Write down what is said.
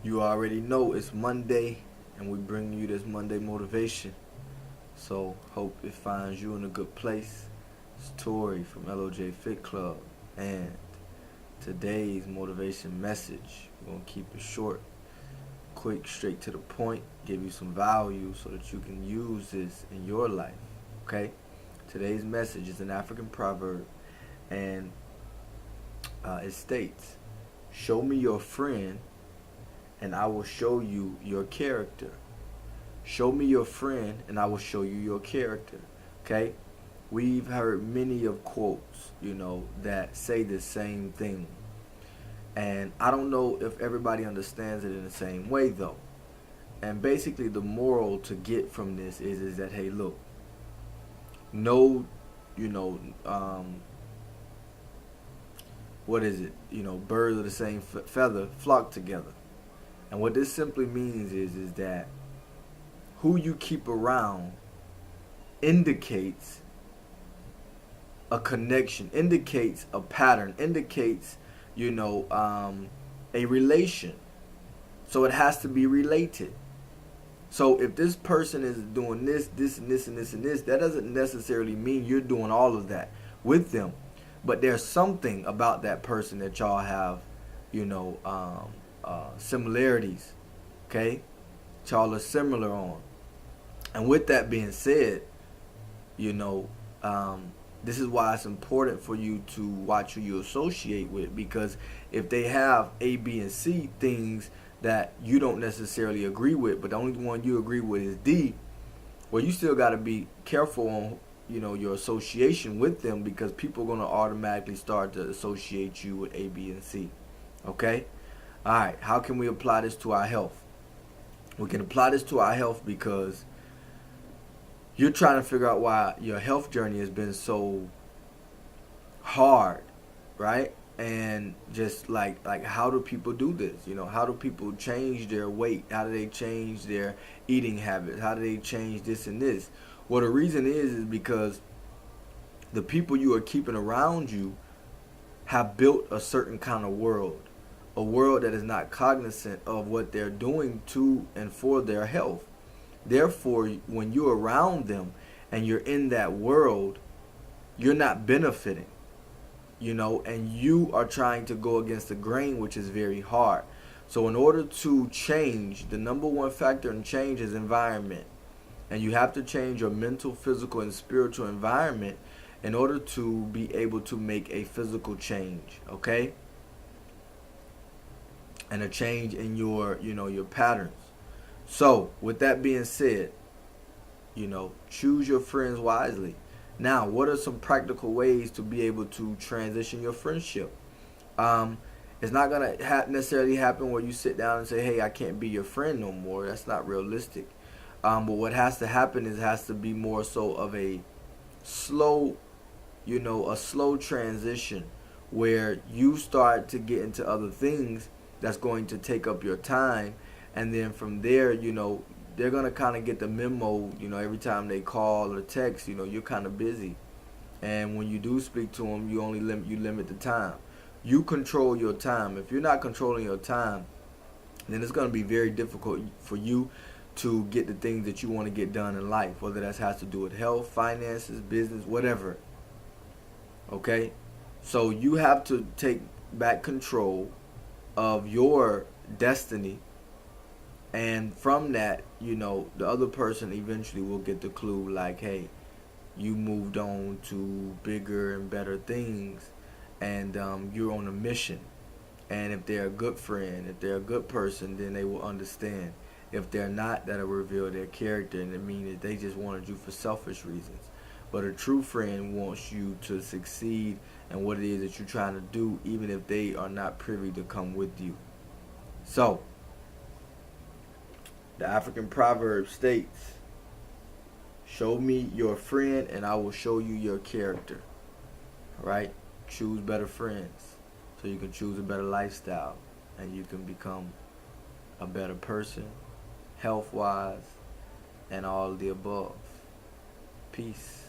You already know it's Monday, and we bring you this Monday motivation. So hope it finds you in a good place. It's Tori from LOJFITCLUB, and today's motivation message, we're gonna keep it short, quick, straight to the point, give you some value so that you can use this in your life. Okay? Today's message is an African proverb, and it states, "Show me your friend, and I will show you your character." Show me your friend, and I will show you your character. Okay? We've heard many of quotes, that say the same thing. And I don't know if everybody understands it in the same way, though. And basically, the moral to get from this is that, hey, look, no, what is it? Birds of the same feather flock together. And what this simply means is that who you keep around indicates a connection, indicates a pattern, indicates, a relation. So it has to be related. So if this person is doing this, and this, and this, and this, that doesn't necessarily mean you're doing all of that with them. But there's something about that person that y'all have, similarities. Okay? Y'all are similar on. And with that being said, this is why it's important for you to watch who you associate with, because if they have A, B, and C things that you don't necessarily agree with, but the only one you agree with is D, well, you still got to be careful on, your association with them, because people are going to automatically start to associate you with A, B, and C. Okay? All right. How can we apply this to our health? We can apply this to our health because you're trying to figure out why your health journey has been so hard, right? And just like how do people do this? How do people change their weight? How do they change their eating habits? How do they change this and this? Well, the reason is because the people you are keeping around you have built a certain kind of world, a world that is not cognizant of what they're doing to and for their health. Therefore, when you're around them and you're in that world, you're not benefiting, and you are trying to go against the grain, which is very hard. So in order to change, the number one factor in change is environment. And you have to change your mental, physical, and spiritual environment in order to be able to make a physical change, okay? And a change in your patterns. So, with that being said, choose your friends wisely. Now, what are some practical ways to be able to transition your friendship? It's not going to necessarily happen where you sit down and say, hey, I can't be your friend no more. That's not realistic. But what has to happen is it has to be more so of a slow, a slow transition where you start to get into other things that's going to take up your time. And then from there, they're going to kind of get the memo, every time they call or text, you're kind of busy. And when you do speak to them, you only limit the time. You control your time. If you're not controlling your time, then it's going to be very difficult for you to get the things that you want to get done in life, whether that has to do with health, finances, business, whatever. Okay? So you have to take back control of your destiny. And from that, the other person eventually will get the clue like, hey, you moved on to bigger and better things, and you're on a mission. And if they're a good friend, if they're a good person, then they will understand. If they're not, that'll reveal their character, and it means that they just wanted you for selfish reasons. But a true friend wants you to succeed in what it is that you're trying to do, even if they are not privy to come with you. So, the African proverb states, show me your friend and I will show you your character. Right? Choose better friends so you can choose a better lifestyle and you can become a better person, health-wise, and all of the above. Peace.